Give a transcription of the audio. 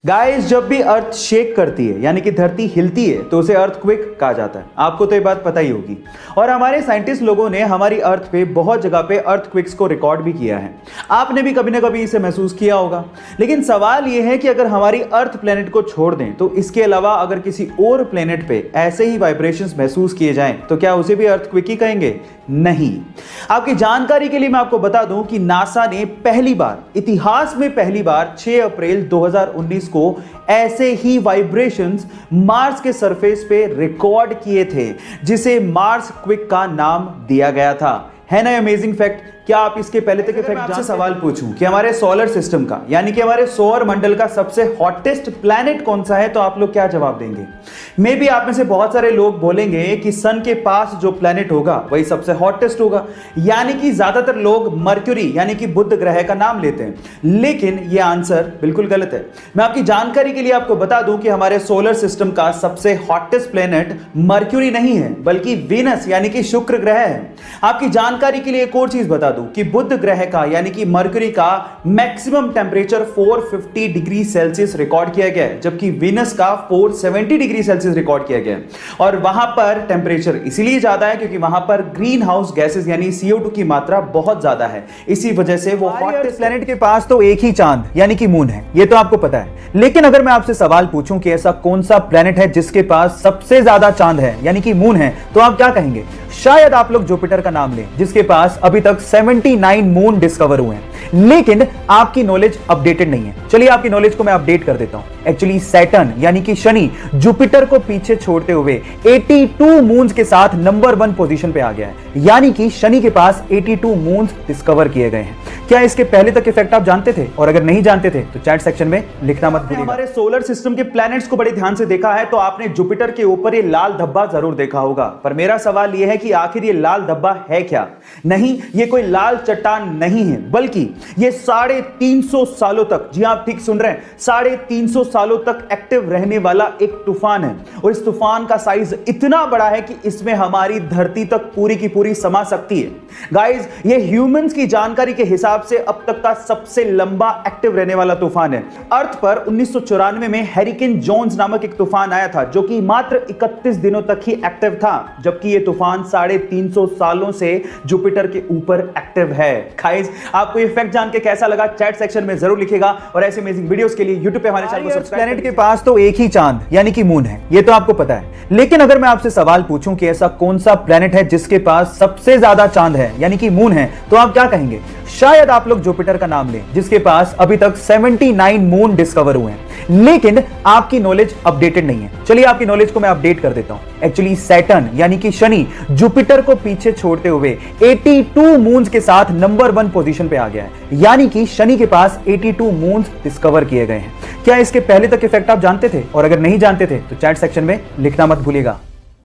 Guys, जब भी अर्थ shake करती है यानी कि धरती हिलती है तो उसे अर्थक्वेक कहा जाता है। आपको तो ये बात पता ही होगी। और हमारे साइंटिस्ट लोगों ने हमारी अर्थ पे बहुत जगह पे अर्थक्वेक्स को रिकॉर्ड भी किया है। आपने भी कभी ना कभी इसे महसूस किया होगा। लेकिन सवाल ये है कि अगर हमारी अर्थ प्लेनेट को छोड़ दें तो इसके अलावा अगर किसी और प्लेनेट पे ऐसे ही वाइब्रेशंस महसूस किए जाएं तो क्या उसे भी अर्थक्वेक ही कहेंगे? नहीं। आपकी जानकारी के लिए मैं आपको बता दूं कि नासा ने पहली बार, इतिहास में पहली बार 6 अप्रैल 2019 को ऐसे ही वाइब्रेशंस मार्स के सरफेस पे रिकॉर्ड किए थे, जिसे मार्स क्विक का नाम दिया गया था। है ना अमेजिंग फैक्ट? क्या आप इसके पहले तक फैक्ट आपसे सवाल पूछूं कि हमारे सोलर सिस्टम का यानी कि हमारे सौर मंडल का सबसे हॉटेस्ट प्लैनेट कौन सा है, तो आप लोग क्या जवाब देंगे? मे बी आप में से बहुत सारे लोग बोलेंगे कि सन के पास जो प्लैनेट होगा वही सबसे हॉटेस्ट होगा, यानी कि ज्यादातर लोग मर्क्यूरी यानी कि बुध ग्रह का नाम लेते हैं। लेकिन यह आंसर बिल्कुल गलत है। मैं आपकी जानकारी के लिए आपको बता दूं कि हमारे सोलर सिस्टम का सबसे हॉटेस्ट प्लैनेट मर्क्यूरी नहीं है बल्कि वीनस यानी कि शुक्र ग्रह है। आपकी जानकारी के लिए एक और चीज बता दूं कि बुध ग्रह का यानी कि मर्क्यूरी का maximum temperature 450 degree Celsius record किया गया है, जबकि वीनस का 470 डिग्री सेल्सियस रिकॉर्ड किया गया है। और वहां पर टेंपरेचर इसीलिए ज्यादा है क्योंकि वहां पर ग्रीन हाउस गैसेस यानी CO2 की मात्रा बहुत ज्यादा है। इसी वजह से वो हॉटेस्ट प्लैनेट के पास तो एक ही चांद यानी कि मून है, ये तो आपको पता है। लेकिन अगर मैं आपसे सवाल पूछूं कि ऐसा कौन सा प्लैनेट है जिसके पास सबसे ज्यादा चांद है यानी कि मून है, तो आप क्या कहेंगे? शायद आप लोग जुपिटर का नाम लें, जिसके पास अभी तक 79 मून डिस्कवर हुए हैं। लेकिन आपकी नॉलेज अपडेटेड नहीं है। चलिए आपकी नॉलेज को मैं अपडेट कर देता हूं। एक्चुअली सैटर्न यानी कि शनि जुपिटर को पीछे छोड़ते हुए 82 मून्स के साथ नंबर 1 पोजीशन पे आ गया है, यानी कि शनि के पास 82 मून्स डिस्कवर किए गए हैं। क्या इसके पहले तक इफेक्ट आप जानते थे? और अगर नहीं जानते थे तो चैट सेक्शन में लिखना मत भूलिएगा। हमारे सोलर सिस्टम के प्लैनेट्स को बड़े ध्यान से देखा है तो आपने जुपिटर के ऊपर ये लाल धब्बा जरूर देखा होगा। पर मेरा सवाल यह है कि आखिर ये लाल धब्बा है क्या? नहीं, ये कोई लाल चट्टान नहीं है, बल्कि ये 350 सालों तक, जी आप ठीक सुन रहे हैं, 350 सालों तक एक्टिव रहने वाला एक तूफान है। और इस तूफान का साइज इतना बड़ा है कि इसमें हमारी धरती तक पूरी की पूरी समा सकती है। गाइस, ये ह्यूमंस की जानकारी के हिसाब से अब तक का सबसे लंबा एक्टिव रहने वाला तूफान है। अर्थ पर 1994 में हैरिकेन जोन्स नामक एक तूफान आया था, जो कि मात्र 31 दिनों तक ही एक्टिव था, जबकि यह तूफान 350 सालों से जुपिटर के ऊपर एक्टिव है। गाइस, आपको ये फैक्ट जान के कैसा लगा? चैट सेक्शन में जरूर लिखेगा। और ऐसे अमेजिंग वीडियोस के लिए YouTube पे हमारे चैनल को सब्सक्राइब। प्लैनेट के पास तो एक ही चांद यानी कि मून है, ये तो आपको पता है। लेकिन अगर मैं आपसे सवाल पूछूं कि ऐसा कौन सा प्लैनेट है जिसके पास सबसे ज्यादा चांद है यानी कि मून है, तो आप क्या कहेंगे? शायद आप लोग जुपिटर का नाम लें, जिसके पास अभी तक 79 मून डिस्कवर हुए हैं। लेकिन आपकी नॉलेज अपडेटेड नहीं है। चलिए आपकी नॉलेज को मैं अपडेट कर देता हूं। एक्चुअली सैटर्न यानी कि शनि जुपिटर को पीछे छोड़ते हुए 82 मून्स के साथ नंबर 1 पोजीशन पे आ गया है, यानी कि शनि के पास 82 मून्स डिस्कवर किए गए हैं। क्या इसके पहले तक इफेक्ट आप जानते थे? और अगर नहीं जानते थे तो चैट सेक्शन में लिखना मत भूलिएगा।